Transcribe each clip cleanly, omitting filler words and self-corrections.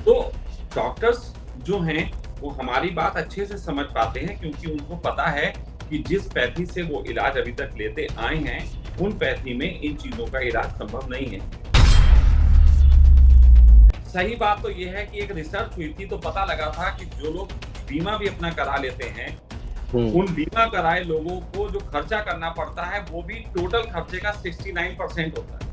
तो डॉक्टर्स जो हैं वो हमारी बात अच्छे से समझ पाते हैं, क्योंकि उनको पता है कि जिस पैथी से वो इलाज अभी तक लेते आए हैं, उन पैथी में इन चीज़ों का इलाज संभव नहीं है। सही बात तो ये है कि एक रिसर्च हुई थी तो पता लगा था कि जो लोग बीमा भी अपना करा लेते हैं, हुँ। उन बीमा कराए लोगों को जो खर्चा करना पड़ता है वो भी टोटल खर्चे का 69% होता है।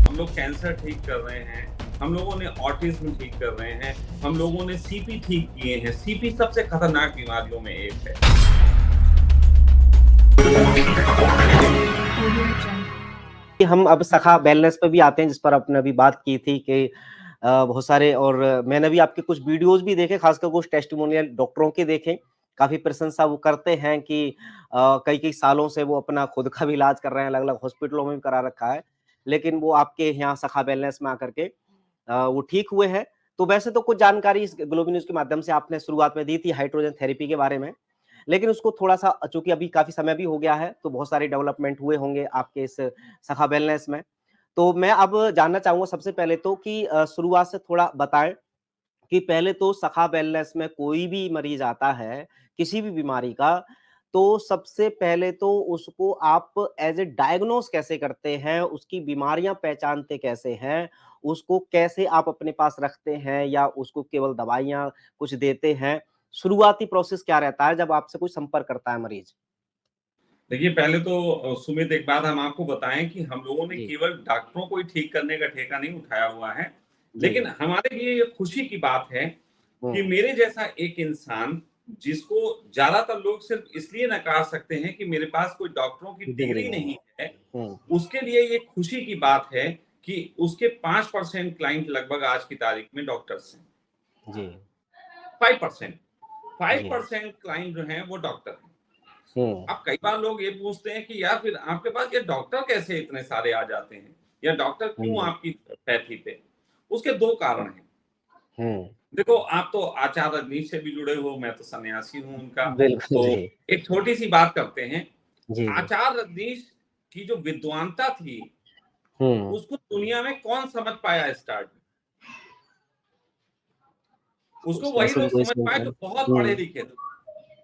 हम लोग कैंसर ठीक कर रहे हैं, हम लोगों ने ऑटिज़्म ठीक कर रहे हैं, हम लोगों ने सीपी ठीक किए हैं। सीपी सबसे खतरनाक बीमारियों में एक है। कि हम अब सखा वेलनेस पे भी आते हैं, जिस पर आपने अभी बात की थी कि बहुत सारे, और मैंने भी आपके कुछ वीडियोज़ भी देखे, खासकर कुछ टेस्टिमोनियल डॉक्टरों के देखे। काफ़ी प्रशंसा वो करते हैं कि कई-कई सालों से वो अपना खुद का भी इलाज कर रहे हैं, अलग-अलग हॉस्पिटलों में भी करा रखा है। लेकिन वो आपके यहाँ सखा वेलनेस में आकर के वो ठीक हुए हैं। तो वैसे तो कुछ जानकारी इस ग्लोबल न्यूज़ के माध्यम से आपने शुरुआत में दी थी हाइड्रोजन थेरेपी के बारे में। लेकिन उसको थोड़ा-सा, चूँकि अभी काफ़ी समय भी हो गया है, तो बहुत सारे डेवलपमेंट हुए होंगे आपके इस सखा वेलनेस में। तो मैं अब जानना चाहूँगा सबसे पहले तो कि शुरुआत से थोड़ा बताएँ कि पहले तो सखा वेलनेस में कोई भी मरीज़ आता है, किसी भी बीमारी का, तो सबसे पहले तो उसको आप एज़ ए डायग्नोज़ कैसे करते हैं? उसकी बीमारियाँ पहचानते कैसे हैं? उसको कैसे आप अपने पास रखते हैं या उसको केवल दवाइयाँ कुछ देते हैं? शुरुआती प्रोसेस क्या रहता है जब आपसे कोई संपर्क करता है मरीज़? देखिए, पहले तो सुमित, एक बात हम आपको बताएँ कि हम लोगों ने जी, केवल डॉक्टरों को ही ठीक करने का ठेका नहीं उठाया हुआ है। जी। लेकिन हमारे लिए ये खुशी की बात है कि हुँ, मेरे जैसा एक इंसान, जिसको ज़्यादातर लोग सिर्फ़ इसलिए नकार सकते हैं कि मेरे पास कोई डॉक्टरों की डिग्री डिग्री नहीं है। नहीं है, हुँ, उसके लिए ये खुशी की बात है कि उसके 5% क्लाइंट लगभग आज की तारीख में डॉक्टर्स हैं। जी, 5%, जी। 5% क्लाइंट जो हैं वो डॉक्टर हैं। हुँ, अब कई बार लोग ये पूछते हैं कि यार फिर आपके पास ये डॉक्टर कैसे इतने सारे आ जाते हैं, या डॉक्टर क्यों हुँ, आपकी पैथी पे? उसके 2 कारण हैं। हुँ। देखो, आप तो आचार्य रजनीश से भी जुड़े हो, मैं तो सन्यासी हूँ उनका। बिल्कुल, तो जी। एक छोटी-सी बात करते हैं। जी, जी। आचार्य रजनीश की जो विद्वानता थी, हुँ, उसको दुनिया में कौन समझ पाया स्टार्ट में? उसको वही ऐसा तो लोग कोई समझ समझ पाए नहीं। जो बहुत हुँ, पढ़े-लिखे थे।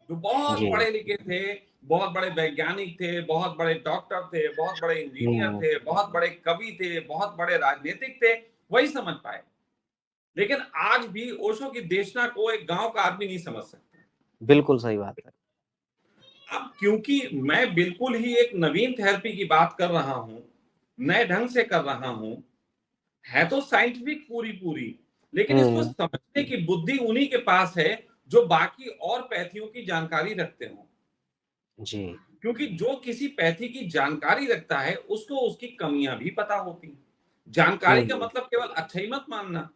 जो बहुत जी। पढ़े-लिखे थे, बहुत बड़े वैज्ञानिक थे, बहुत बड़े डॉक्टर थे, बहुत बड़े इंजीनियर हुँ, थे, बहुत बड़े कवि थे, बहुत बड़े राजनीतिक थे, वही समझ पाए। लेकिन आज भी ओशो की देशना को एक गाँव का आदमी नहीं समझ सकता। बिल्कुल सही बात है। अब क्योंकि मैं बिल्कुल ही एक नवीन थेरेपी की बात कर रहा हूँ, नए ढंग से कर रहा हूँ, है तो साइंटिफिक पूरी-पूरी, लेकिन इसको हुँ, समझने की बुद्धि उन्हीं के पास है, जो बाकी और पैथियों की जानकारी रखते हों। जी, क्योंकि जो किसी पैथी की जानकारी रखता है, उसको उसकी कमियाँ भी पता होती हैं। जानकारी का हुँ, मतलब केवल अच्छा ही मत मानना।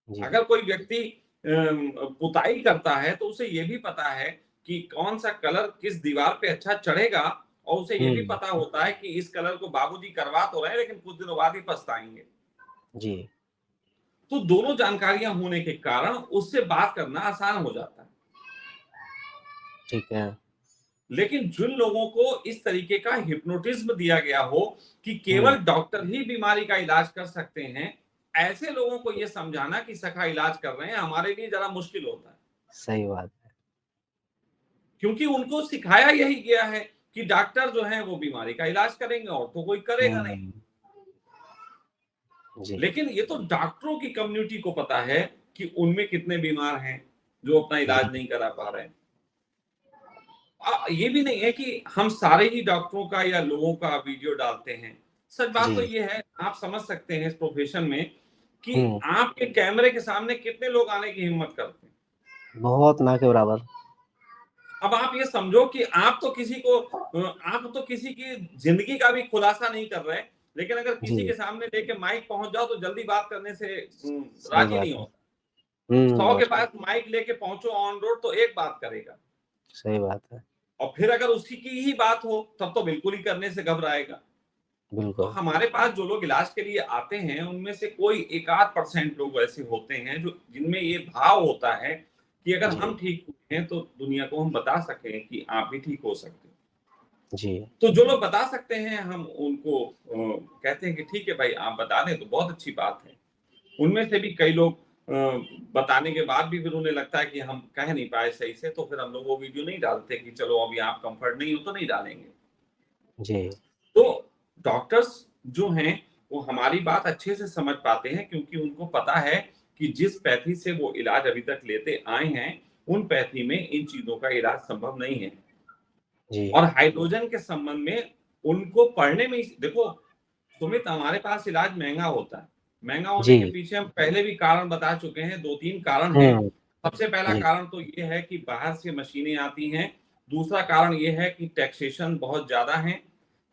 जी, अगर कोई व्यक्ति पुताई करता है, तो उसे ये भी पता है कि कौन-सा कलर किस दीवार पे अच्छा चढ़ेगा, और उसे ये भी हुँ, पता होता है कि इस कलर को बाबूजी करवा तो रहे हैं, लेकिन कुछ दिनों बाद ही पछताएँगे। जी, तो दोनों जानकारियाँ होने के कारण उससे बात करना आसान हो जाता है। ठीक है। लेकिन जिन लोगों को इस तरीके का हिप्नोटिज्म दिया गया हो कि हुँ, केवल डॉक्टर ही बीमारी का इलाज कर सकते हैं, ऐसे लोगों को यह समझाना कि सखा इलाज कर रहे हैं, हमारे लिए ज़रा मुश्किल होता है। सही बात है। क्योंकि उनको सिखाया यही गया है कि डॉक्टर जो हैं वो बीमारी का इलाज करेंगे, और तो कोई करेगा नहीं। हुँ, जी, लेकिन ये तो डॉक्टरों की कम्युनिटी को पता है कि उनमें कितने बीमार हैं, जो अपना जी, इलाज नहीं करा पा रहे हैं। ये भी नहीं है कि हम सारे ही डॉक्टरों का या लोगों का वीडियो डालते हैं। सच बात तो जी, ये है, आप समझ सकते हैं इस प्रोफ़ेशन में कि हुँ, आपके कैमरे के सामने कितने लोग आने की हिम्मत करते हैं। बहुत ना के बराबर। अब आप ये समझो कि आप तो किसी की ज़िंदगी का भी खुलासा नहीं कर रहे, लेकिन अगर किसी के जी, सामने लेके माइक पहुँच जाओ तो जल्दी बात करने से सही राज़ी बात नहीं है। होता। 100 हुँ, के पास माइक लेके पहुँचो ऑन रोड तो एक बात करेगा, सही बात है। और फिर अगर उसी की ही बात हो तब तो बिल्कुल ही करने से घबराएगा। तो बिल्कुल। हमारे पास जो लोग इलाज के लिए आते हैं, उनमें से कोई एक आध परसेंट लोग ऐसे होते हैं जो जिनमें ये भाव होता है कि अगर जी, हम ठीक हुए हैं तो दुनिया को हम बता सकें कि आप भी ठीक हो सकते हैं। जी, तो जो लोग बता सकते हैं, हम उनको कहते हैं कि ठीक है भाई, आप बता दें तो बहुत अच्छी बात है। उनमें से भी कई लोग बताने के बाद भी फिर उन्हें लगता है कि हम कह नहीं पाए सही से, तो फिर हम लोग वो वीडियो नहीं डालते कि चलो अभी आप कंफर्ट नहीं हो तो नहीं डालेंगे। जी, तो डॉक्टर्स जो हैं वो हमारी बात अच्छे से समझ पाते हैं, क्योंकि उनको पता है कि जिस पैथी से वो इलाज अभी तक लेते आए हैं, उन पैथी में इन चीजों का इलाज संभव नहीं है। जी, और हाइड्रोजन के संबंध में उनको पढ़ने में देखो सुमित, हमारे पास इलाज महंगा होता है। महंगा होने के जी। पीछे हम पहले भी कारण बता चुके हैं, 2-3 कारण हैं। हुँ, सबसे पहला जी, कारण तो ये है कि बाहर से मशीनें आती हैं। दूसरा कारण ये है कि टैक्सेशन बहुत ज़्यादा है।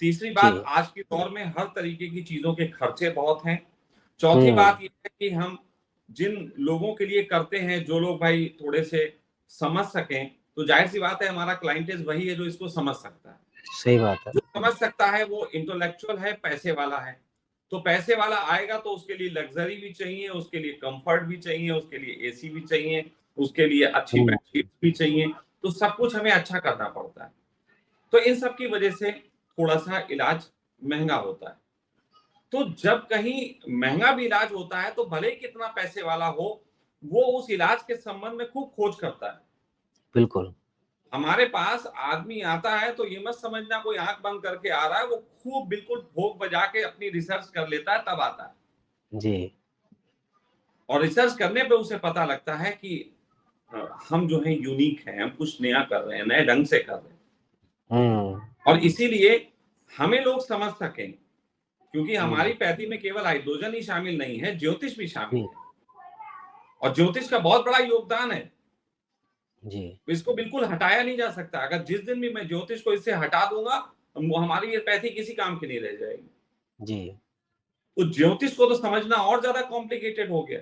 तीसरी बात, जी। आज के दौर में हर तरीके की चीज़ों के खर्चे बहुत हैं। चौथी हुँ, बात ये है कि हम जिन लोगों के लिए करते हैं, जो लोग भाई थोड़े से समझ सकें, तो ज़ाहिर-सी बात है हमारा क्लाइंटेज वही है जो इसको समझ सकता है। सही बात है। जो समझ सकता है वो इंटेलेक्चुअल है, पैसे वाला है। तो पैसे वाला आएगा तो उसके लिए लग्ज़री भी चाहिए, उसके लिए कम्फ़र्ट भी चाहिए, उसके लिए एसी भी चाहिए, उसके लिए अच्छी हुँ, बेडशीट्स भी चाहिए। तो सब कुछ हमें अच्छा करना पड़ता है। तो इन सब की वज़ह से थोड़ा-सा इलाज महँगा होता है। तो जब कहीं महँगा भी इलाज होता है तो भले ही कितना पैसे वाला हो, वो उस इलाज के संबंध में खूब खोज करता है। बिल्कुल। हमारे पास आदमी आता है तो ये मत समझना कोई आँख बंद करके आ रहा है, वो खूब बिल्कुल भोग बजा के अपनी रिसर्च कर लेता है तब आता है। जी। और रिसर्च करने पे उसे पता लगता है कि हम जो हैं यूनिक हैं, हम कुछ नया कर रहे हैं, नए ढंग से कर रहे हैं। हुँ, और इसीलिए हमें लोग समझ सकें, क्योंकि हमारी हुँ, पैथी में केवल हाइड्रोजन ही शामिल नहीं है, ज्योतिष भी शामिल जी, है। और ज्योतिष का बहुत बड़ा योगदान है। जी, इसको बिल्कुल हटाया नहीं जा सकता। अगर जिस दिन भी मैं ज्योतिष को इससे हटा दूँगा, हमारी ये पैथी किसी काम की नहीं रह जाएगी। जी। तो ज्योतिष को तो समझना और ज़्यादा कॉम्प्लिकेटेड हो गया।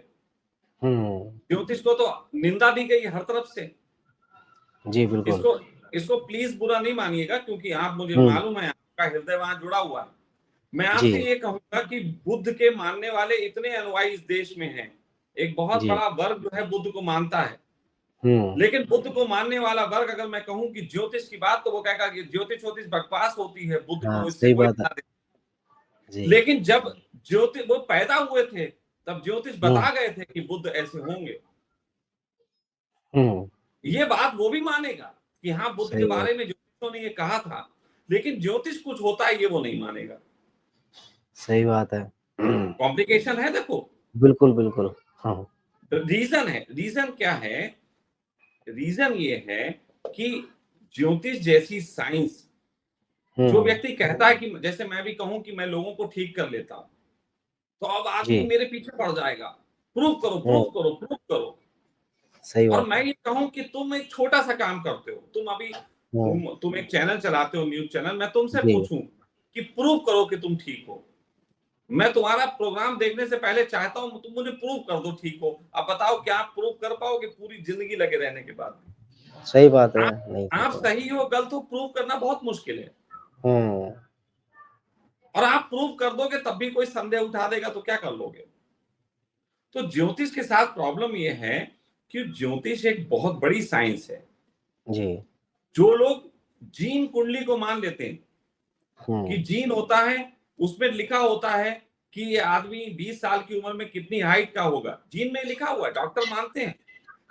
हुँ, ज्योतिष को तो निंदा दी गई हर तरफ से। जी, बिल्कुल। इसको इसको प्लीज़ बुरा नहीं मानिएगा, क्योंकि आप मुझे हुँ, मालूम है आपका हृदय वहाँ जुड़ा हुआ है। मैं आपसे जी, ये कहूँगा कि बुद्ध के मानने वाले इतने अनुयायी इस देश में हैं। एक बहुत जी। बड़ा वर्ग जो है बुद्ध को मानता है। हुँ, लेकिन बुद्ध को मानने वाला वर्ग अगर मैं कहूँ कि ज्योतिष की बात, तो वो कहेगा कि ज्योतिष-वोतिष बकवास होती है, बुद्ध हाँ, को इससे सही कोई बात है। लेना-देना। जी। लेकिन जब वो पैदा हुए थे, तब ज्योतिष हुँ, बता गए थे कि बुद्ध ऐसे होंगे। हुँ, ये बात वो भी मानेगा कि हाँ, बुद्ध के सही बात, बारे में ज्योतिषों ने ये कहा था, लेकिन ज्योतिष कुछ होता है ये वो नहीं मानेगा। सही बात है। कॉम्प्लिकेशन है देखो। बिल्कुल, बिल्कुल। हाँ, रीज़न क्या है? रीज़न ये है कि ज्योतिष जैसी साइंस, जो हुँ, व्यक्ति कहता है कि जैसे मैं भी कहूँ कि मैं लोगों को ठीक कर लेता हूँ, तो अब आदमी जी। मेरे पीछे पड़ जाएगा। प्रूव करो, हुँ, प्रूव करो, प्रूव करो। सही और बात मैं है। ये कहूँ कि तुम एक छोटा-सा काम करते हो। हुँ, तुम एक चैनल चलाते हो, न्यूज़ चैनल। मैं तुमसे जी, पूछूँ कि प्रूव करो कि तुम ठीक हो। मैं तुम्हारा प्रोग्राम देखने से पहले चाहता हूँ तुम मुझे प्रूव कर दो ठीक हो। अब बताओ क्या आप प्रूव कर पाओगे पूरी ज़िंदगी लगे रहने के बाद भी? सही बात है, आप नहीं कर आप पाए। सही हो, गलत हो, प्रूव करना बहुत मुश्किल है। हुँ, और आप प्रूव कर दोगे तब भी कोई संदेह उठा देगा तो क्या कर लोगे? तो ज्योतिष के साथ प्रॉब्लम ये है कि ज्योतिष एक बहुत बड़ी साइंस है। जी। जो लोग जीन कुंडली को मान लेते हैं कि हुँ, जीन होता है, उसमें लिखा होता है कि ये आदमी 20 साल की उम्र में कितनी हाइट का होगा। जीन में लिखा हुआ है, डॉक्टर मानते हैं।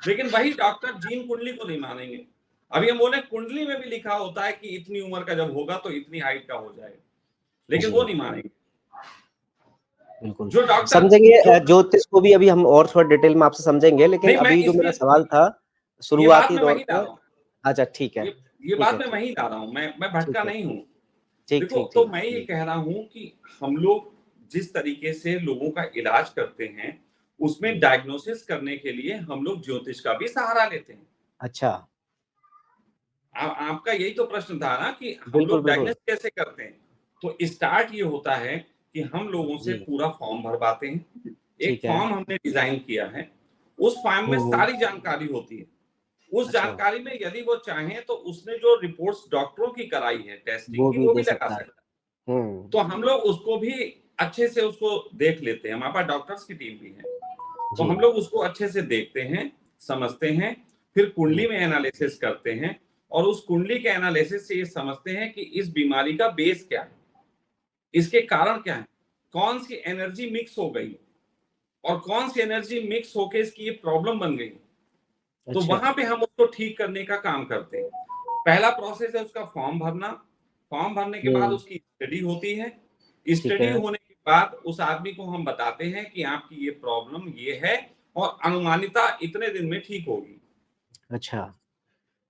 लेकिन वही डॉक्टर जीन कुंडली को नहीं मानेंगे। अभी हम बोले कुंडली में भी लिखा होता है कि इतनी उम्र का जब होगा तो इतनी हाइट का हो जाएगा। लेकिन वो जी। नहीं मानेंगे। बिल्कुल, जो डॉक्टर समझेंगे जो ज्योतिष को भी अभी हम और थोड़ा डिटेल में आपसे समझेंगे, लेकिन नहीं, मैं अभी जो मेरा इसलिए सवाल था, ये बात शुरुआती मैं दौर वहीं ला पे रहा हूँ। अच्छा ठीक है, ये ये ठीक बात है, मैं ठीक, वहीं ला रहा हूँ। मैं ठीक भटका है, नहीं ठीक, हूँ। ठीक, देखो, ठीक, तो ठीक, मैं ये जी, कह रहा हूँ कि हम लोग जिस तरीके से लोगों का इलाज करते हैं, उसमें जी। डायग्नोसिस करने के लिए हम लोग ज्योतिष का भी सहारा लेते हैं। अच्छा, आपका यही तो प्रश्न था ना कि हम बिल्कुल, लोग बिल्कुल, डायग्नोस कैसे करते हैं? तो स्टार्ट ये होता है कि हम लोगों से जी, पूरा फॉर्म भरवाते हैं। एक ठीक है। फॉर्म हमने डिज़ाइन किया है। उस फॉर्म में हुँ, हुँ, सारी जानकारी होती है। उस अच्छा, जानकारी में यदि वो चाहें तो उसने जो रिपोर्ट्स डॉक्टरों की कराई है टेस्टिंग वो की, भी वो भी दे लगा सकता है। सकता है। हुँ, तो हम लोग उसको भी अच्छे से उसको देख लेते हैं। हमारे पास डॉक्टर्स की टीम भी है। तो जी, हम लोग उसको अच्छे से देखते हैं, समझते हैं, फिर हुँ, कुंडली में एनालिसिस करते हैं और उस कुंडली के एनालिसिस से ये समझते हैं कि इस बीमारी का बेस क्या है, इसके कारण क्या है, कौन सी एनर्जी मिक्स हो गई है। और कौन सी एनर्जी मिक्स होके इसकी ये प्रॉब्लम बन गई, तो अच्छा। वहां पे हम उसको ठीक करने का काम करते हैं। पहला प्रोसेस है उसका फॉर्म भरना। फॉर्म भरने के बाद उसकी स्टडी होती है। ठीक स्टडी है। होने के बाद उस आदमी को हम बताते हैं कि आपकी ये प्रॉब्लम ये है और अनुमानिता इतने दिन में ठीक होगी, अच्छा।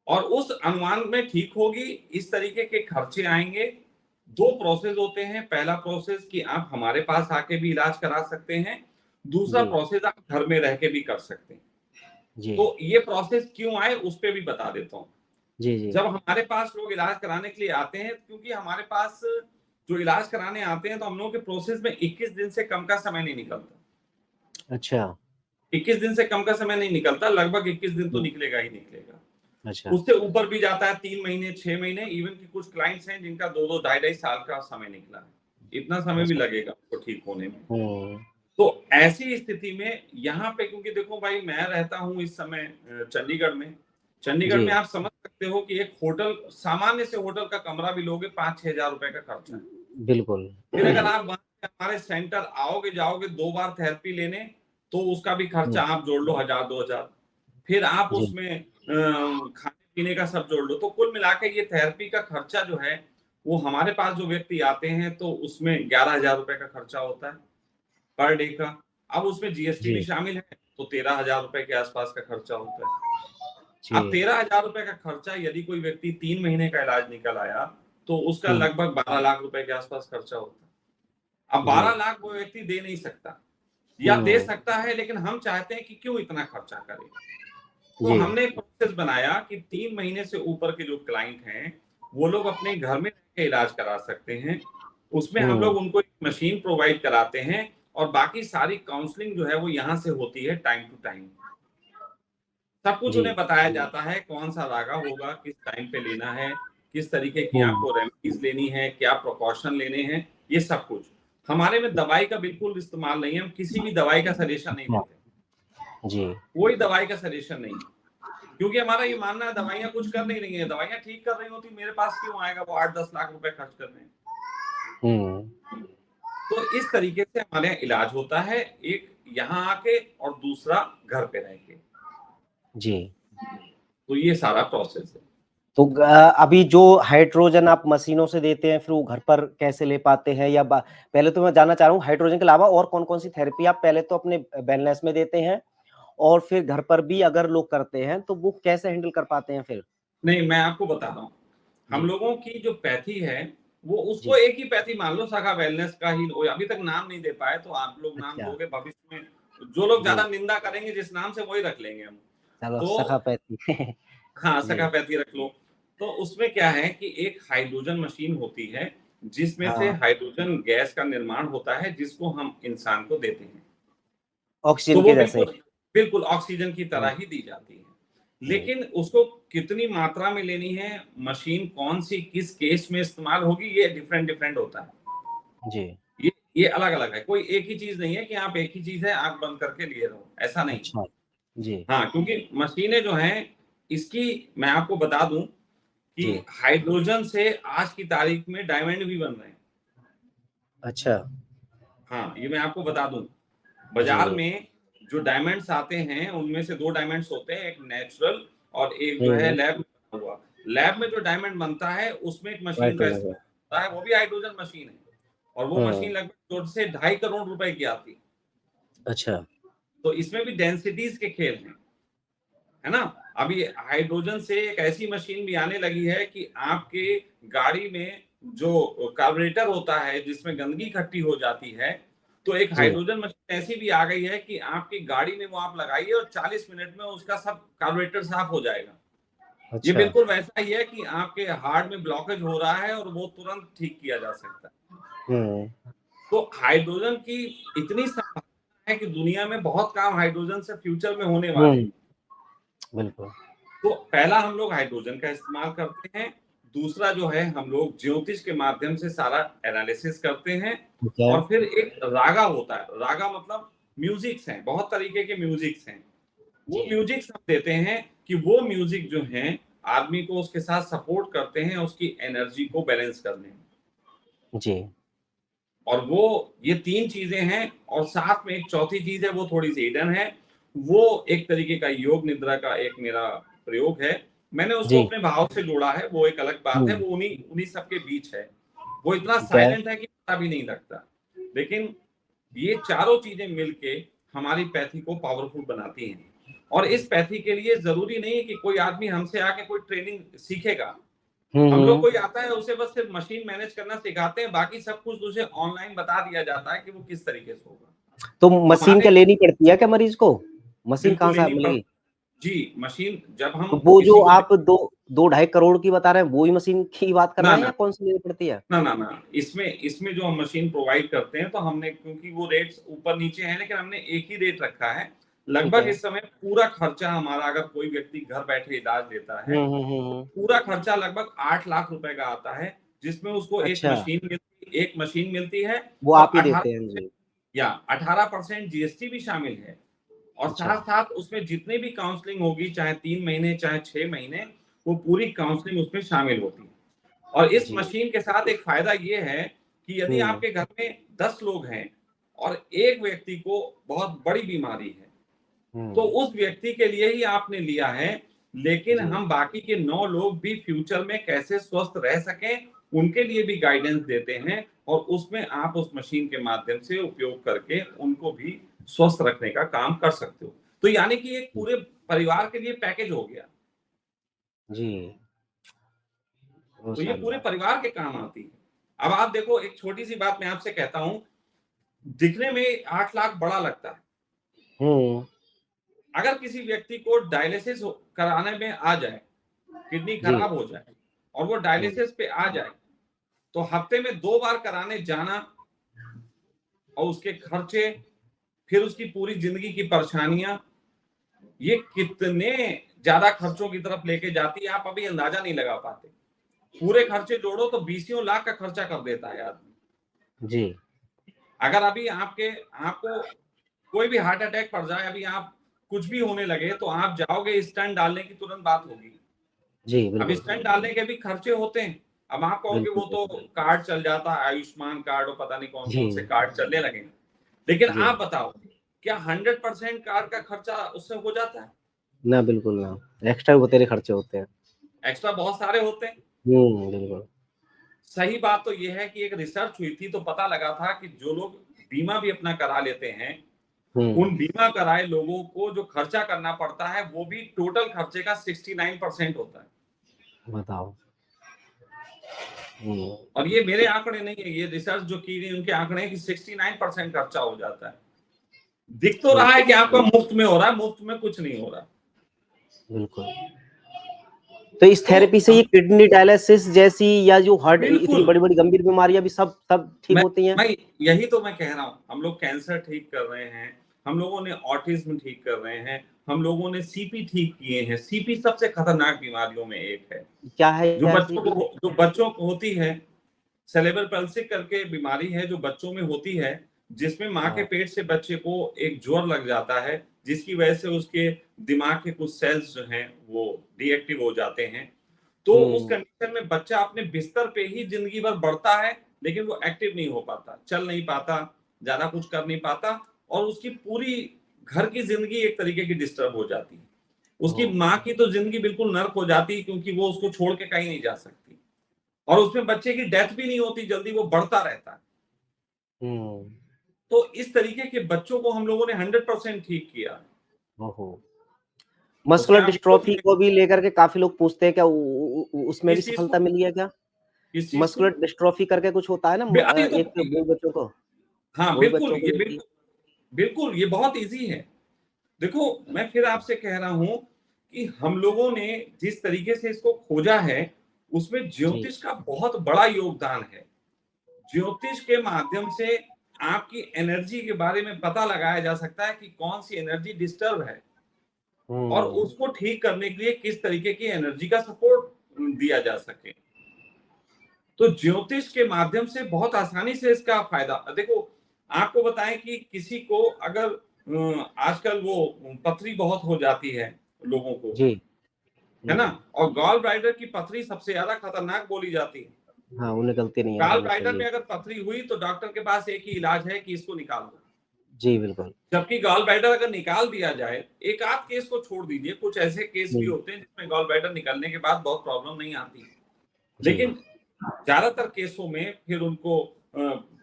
और उस अनुमान में ठीक होगी। इस तरीके के खर्चे आएंगे। दो प्रोसेस होते हैं। पहला प्रोसेस कि आप हमारे पास आके भी इलाज करा सकते हैं, दूसरा जी, प्रोसेस आप घर में रह के भी कर सकते हैं। जी। तो ये प्रोसेस क्यों आए उस पे भी बता देता हूँ। जी, जी। जब हमारे पास लोग इलाज कराने के लिए आते हैं, क्योंकि हमारे पास जो इलाज कराने आते हैं तो हम लोगों के प्रोसेस में 21 दिन से कम का समय नहीं निकलता। अच्छा। 21 दिन से कम का समय नहीं निकलता, लगभग 21 दिन तो हुँ, निकलेगा ही निकलेगा। अच्छा। उससे ऊपर भी जाता है, 3 महीने, 6 महीने, इवन कि कुछ क्लाइंट्स हैं जिनका 2-2, ढाई-ढाई साल का समय निकला है। इतना समय भी अच्छा। लगेगा उसको ठीक होने में। हुँ, तो ऐसी स्थिति में यहाँ पे, क्योंकि देखो भाई मैं रहता हूँ इस समय चंडीगढ़ में। चंडीगढ़ में जी, आप समझ सकते हो कि एक होटल, सामान्य से होटल का कमरा भी लोगे 5-6 हज़ार रुपए का खर्चा है। बिल्कुल। फिर अगर आप वहाँ पे हमारे सेंटर आओगे, जाओगे 2 बार थेरेपी लेने, तो उसका भी हुँ, खर्चा आप जोड़ लो 1000-2000। फिर आप जी, उसमें खाने-पीने का सब जोड़ लो, तो कुल मिला के ये थेरेपी का खर्चा जो है, वो हमारे पास जो व्यक्ति आते हैं तो उसमें 11,000 रुपए का खर्चा होता है, पर डे का। अब उसमें जीएसटी भी जी, शामिल है, तो 13,000 रुपए के आसपास का खर्चा होता है। अब जी, 13,000 रुपए का खर्चा यदि कोई व्यक्ति 3 महीने का इलाज निकल आया, तो उसका हुँ, लगभग 12 लाख रुपए के आसपास खर्चा होता है। अब जी, 12 लाख वो व्यक्ति दे नहीं सकता, या दे हुँ, सकता है, लेकिन हम चाहते हैं कि क्यों इतना खर्चा करे। तो जी, हमने एक प्रोसेस बनाया कि 3 महीने से ऊपर के जो क्लाइंट हैं, वो लोग अपने घर में रह के इलाज करा सकते हैं। उसमें हम हुँ, लोग उनको एक मशीन प्रोवाइड कराते हैं, और बाकी सारी काउंसलिंग जो है वो यहाँ से होती है टाइम टू टाइम। सब कुछ जी, उन्हें बताया जाता है, कौन-सा रागा होगा, किस टाइम पे लेना है, किस तरीके की हुँ, आपको रेमेडीज़ लेनी है, क्या प्रिकॉशन लेने हैं, ये सब कुछ। हमारे में दवाई का बिल्कुल इस्तेमाल नहीं है, हम किसी भी दवाई का सजेशन नहीं अच्छा, देते। जी, कोई दवाई का सजेशन नहीं है, क्योंकि हमारा ये मानना है दवाइयाँ कुछ कर नहीं रही हैं, दवाइयाँ ठीक कर रही होती मेरे पास क्यों आएगा वो 8-10 लाख रुपए खर्च करने। हुँ, तो इस तरीके से हमारे यहाँ इलाज होता है, एक यहाँ आके और दूसरा घर पे रह के। जी। तो ये सारा प्रोसेस है। तो अभी जो हाइड्रोजन आप मशीनों से देते हैं, फिर वो घर पर कैसे ले पाते हैं या पहले तो मैं जानना चाह रहा हूँ हाइड्रोजन के अलावा और कौन-कौन सी थेरेपी आप पहले तो अपने वेलनेस में देते हैं और फिर घर पर भी अगर लोग करते हैं, तो वो कैसे हैंडल कर पाते हैं फिर? नहीं, मैं आपको बता रहा हूँ। हम जी, लोगों की जो पैथी है, वो उसको जी, एक ही पैथी मान लो, शाखा वेलनेस का ही लो। अभी तक नाम नहीं दे पाए, तो आप लोग नाम अच्छा, दोगे भविष्य में। जो लोग जी, ज़्यादा निंदा करेंगे जिस नाम से, वही रख लेंगे हम। चलो तो सखापैती हाँ, जी, शाखा-पैथी रख लो। तो उसमें क्या है कि एक हाइड्रोजन मशीन होती है, जिसमें से हाँ, हाइड्रोजन गैस का निर्माण होता है, जिसको हम इंसान को देते हैं। तो ऑक्सीजन वो के जैसे। बिल्कुल बिल्कुल ऑक्सीजन की हुँ, तरह ही दी जाती है। जी, लेकिन उसको कितनी मात्रा में लेनी है, मशीन कौन-सी किस केस में इस्तेमाल होगी, ये डिफरेंट-डिफरेंट होता है। जी, ये अलग-अलग है। कोई एक ही चीज़ नहीं है कि आप एक ही चीज़ है, आँख बंद करके लिए रहो, ऐसा नहीं। अच्छा, जी, हाँ, क्योंकि मशीनें जो हैं, इसकी मैं आपको बता दूँ कि जी, हाइड्रोजन से आज की तारीख में डायमंड भी बन रहे हैं। अच्छा, हाँ, ये मैं आपको बता दूँ। बाज़ार जी, में जो डायमंड्स आते हैं, उनमें से 2 डायमंड्स होते हैं, एक नेचुरल और एक जो है हुँ, लैब में बना हुआ। लैब में जो डायमंड बनता है, उसमें एक मशीन का नाइट्रोजन का, इस्तेमाल होता है, वो भी हाइड्रोजन मशीन है, और वो हुँ, मशीन लगभग 2 से ढाई करोड़ रुपए की आती है। अच्छा, तो इसमें भी डेंसिटीज़ के खेल हैं, है ना? अभी हाइड्रोजन से एक ऐसी मशीन भी आने लगी है कि आपके गाड़ी में जो कार्बोरेटर होता है, जिसमें गंदगी इकट्ठी हो जाती है, तो एक जी, हाइड्रोजन मशीन ऐसी भी आ गई है कि आपकी गाड़ी में वो आप लगाइए और 40 मिनट में उसका सब कार्बोरेटर साफ हो जाएगा। ये अच्छा, बिल्कुल वैसा ही है कि आपके हार्ट में ब्लॉकेज हो रहा है, और वो तुरंत ठीक किया जा सकता है। हुँ, तो हाइड्रोजन की इतनी संभावना है कि दुनिया में बहुत काम हाइड्रोजन से फ्यूचर में होने वाले हैं। हुँ, बिल्कुल, तो पहला हम लोग हाइड्रोजन का इस्तेमाल करते हैं। दूसरा जो है, हम लोग ज्योतिष के माध्यम से सारा एनालिसिस करते हैं, ठीक है, और फिर एक रागा होता है। रागा मतलब म्यूजिक्स हैं, बहुत तरीके के म्यूजिक्स हैं। वो जी, म्यूजिक्स हम देते हैं कि वो म्यूजिक जो हैं, आदमी को उसके साथ सपोर्ट करते हैं उसकी एनर्जी को बैलेंस करने में। जी। और वो ये 3 चीजें हैं, और साथ में एक चौथी चीज है, वो थोड़ी सी हिडन है। वो एक तरीके का योग निद्रा का एक मेरा प्रयोग है। मैंने उसको जी। अपने भाव से जोड़ा है, वो एक अलग बात है, हम्म। वो उन्हीं उन्हीं सबके बीच है। वो इतना क्या है? साइलेंट है कि पता भी नहीं लगता। लेकिन ये चारों चीजें मिलके हमारी पैथी को पावरफुल बनाती हैं। और इस पैथी के लिए जरूरी नहीं है कि कोई आदमी हमसे आके कोई ट्रेनिंग सीखेगा। हम लोग हम्म। कोई आता है, उसे बस सिर्फ मशीन मैनेज करना सिखाते हैं, बाकी सब कुछ उसे ऑनलाइन बता दिया जाता है कि वो किस तरीके से होगा। तो मशीन हमारे क्या लेनी पड़ती है क्या मरीज को? मशीन बिल्कुल कहाँ से लेनी पड़ मिलेगी? जी, मशीन जब तो हम वो जो किसी को आप दो ढाई करोड़ की बता रहे हैं, वो ही मशीन की बात कर ना रहे हैं ना या कौन सी लेनी पड़ती है? ना इसमें इसमें जो हम मशीन प्रोवाइड करते हैं, तो हमने, क्योंकि वो रेट्स ऊपर नीचे हैं, लेकिन हमने एक ही रेट रखा है। ठीक लगभग है। इस समय पूरा खर्चा हमारा, अगर कोई व्यक्ति घर बैठे इलाज लेता है, तो हम्म। पूरा खर्चा लगभग 8 लाख रुपए का आता है, जिसमें उसको अच्छा, एक मशीन मिलती है, वो और आप ही देते हैं जी। 18% जीएसटी भी शामिल है। और अच्छा। साथ साथ उसमें जितनी भी काउंसलिंग होगी, चाहे 3 महीने चाहे 6 महीने, वो पूरी काउंसलिंग उसमें शामिल होती है। और इस जी। मशीन के साथ एक फायदा ये है कि यदि हम्म। आपके घर में 10 लोग हैं और एक व्यक्ति को बहुत बड़ी बीमारी है, तो हम्म। उस व्यक्ति के लिए ही आपने लिया है, लेकिन जी। हम बाकी के 9 लोग भी फ्यूचर में कैसे स्वस्थ रह सकें, उनके लिए भी गाइडेंस देते हैं, और उसमें आप उस मशीन के माध्यम से उपयोग करके उनको भी स्वस्थ रखने का काम कर सकते हो। तो यानी कि एक पूरे परिवार के लिए पैकेज हो गया। जी। तो ये पूरे माशाल्लाह। परिवार के काम आती है। अब आप देखो, एक छोटी सी बात मैं आपसे कहता हूं, दिखने में 8 लाख बड़ा लगता है। हम्म। अगर किसी व्यक्ति को डायलिसिस कराने में आ जाए, किडनी जी। खराब हो जाए और वो हम्म। डायलिसिस पे आ जाए, तो हफ्ते में 2 बार कराने जाना, और उसके खर्चे, फिर उसकी पूरी जिंदगी की परेशानियां, ये कितने ज्यादा खर्चों की तरफ लेके जाती है, आप अभी अंदाजा नहीं लगा पाते। पूरे खर्चे जोड़ो तो 20 लाख का खर्चा कर देता है आदमी। जी। अगर अभी आपको कोई भी हार्ट अटैक पड़ जाए, अभी आप कुछ भी होने लगे, तो आप जाओगे स्टंट डालने की तुरंत बात होगी। जी। अब बिल्कुल। स्टंट डालने के भी खर्चे होते हैं। अब आप कहोगे बिल्कुल वो तो बिल्कुल। कार्ड चल जाता है, आयुष्मान कार्ड और पता नहीं कौन जी। कौन से कार्ड चलने लगे। लेकिन जी। आप बताओ, क्या 100% कार्ड का खर्चा उससे हो जाता है? ना, बिल्कुल ना। एक्स्ट्रा बतेरे खर्चे होते हैं। एक्स्ट्रा बहुत सारे होते हैं। बिल्कुल। सही बात तो यह है कि एक रिसर्च हुई थी, तो पता लगा था कि जो लोग बीमा भी अपना करा लेते हैं, हम्म। उन बीमा कराए लोगों को जो खर्चा करना पड़ता है, वो भी टोटल खर्चे का 69% होता है। बताओ। हम्म। और ये मेरे आंकड़े नहीं है, ये रिसर्च जो की गई उनके आंकड़े हैं कि 69% खर्चा हो जाता है। दिख तो रहा है बिल्कुल। कि आपका मुफ्त में हो रहा है, मुफ्त में कुछ नहीं हो रहा। बिल्कुल। तो इस तो थेरेपी से ये किडनी डायलिसिस जैसी या जो हार्ट इतनी बिल्कुल, बड़ी-बड़ी गंभीर बीमारियां भी सब ठीक मैं होती हैं? मैं यही तो मैं कह रहा हूं, हम लोग कैंसर ठीक कर रहे हैं, हम लोगों ने ऑटिज्म ठीक कर रहे हैं, हम लोगों ने सीपी ठीक किए हैं। सीपी सबसे खतरनाक बीमारियों में एक है, क्या है ऐसी? जो बच्चों को होती है। सेरेब्रल पल्सी करके बीमारी है जो बच्चों में होती है, जिसमें माँ के हाँ। पेट से बच्चे को एक ज्वर लग जाता है, जिसकी वजह से उसके दिमाग के कुछ सेल्स जो हैं वो डीएक्टिव हो जाते हैं। तो उस हुँ। कंडीशन में बच्चा अपने बिस्तर पे ही जिंदगी भर बढ़ता है, लेकिन वो एक्टिव नहीं हो पाता, चल नहीं पाता, ज्यादा कुछ कर नहीं पाता, और उसकी पूरी घर की जिंदगी एक तरीके की डिस्टर्ब हो जाती है। उसकी ओह! माँ की तो जिंदगी बिल्कुल नर्क हो जाती है, क्योंकि वो उसको छोड़ के कहीं नहीं जा सकती, और उसमें बच्चे की डेथ भी नहीं होती जल्दी, वो बढ़ता रहता है। हुँ। तो इस तरीके के बच्चों को हम लोगों ने 100% ठीक किया। ओहो! तो मस्कुलर क्या आप डिस्ट्रॉफी को भी लेकर के काफ़ी लोग पूछते हैं, क्या उ उसमें भी किस चीज को सफलता मिली है क्या? किस चीज को मस्कुलर डिस्ट्रॉफी करके कुछ होता है ना, अरे तो एक बूढ़े बच्चों को, हाँ बूढ़े बिल्कुल, बच्चों को ये होती है। बिल्कुल बिल्कुल ये बहुत इजी है। देखो, मैं फिर आपसे कह रहा हूं कि हम लोगों ने जिस तरीके से इसको खोजा है, उसमें जी। ज्योतिष का बहुत बड़ा योगदान है। ज्योतिष के माध्यम से आपकी एनर्जी के बारे में पता लगाया जा सकता है कि कौन सी एनर्जी डिस्टर्ब है, और हुँ। उसको ठीक करने के लिए किस तरीके की एनर्जी का सपोर्ट दिया जा सके। तो ज्योतिष के माध्यम से बहुत आसानी से इसका फायदा देखो। आपको बताएं कि किसी को अगर आजकल वो पथरी बहुत हो जाती है लोगों को, जी। है ना, हुँ। और गॉल ब्लैडर की पथरी सबसे ज्यादा खतरनाक बोली जाती है। हाँ, वो निकलती नहीं है, गॉल मतलब ब्लैडर निकल में गई। अगर पथरी हुई तो डॉक्टर के पास एक ही इलाज है कि इसको निकाल दो। जी, बिल्कुल। जबकि गॉल ब्लैडर अगर निकाल दिया जाए, एक आध केस को छोड़ दीजिए, कुछ ऐसे केस भी हुँ, होते हैं जिसमें गॉल ब्लैडर निकलने के बाद बहुत प्रॉब्लम नहीं आती। जी। लेकिन ज्यादातर केसों में फिर उनको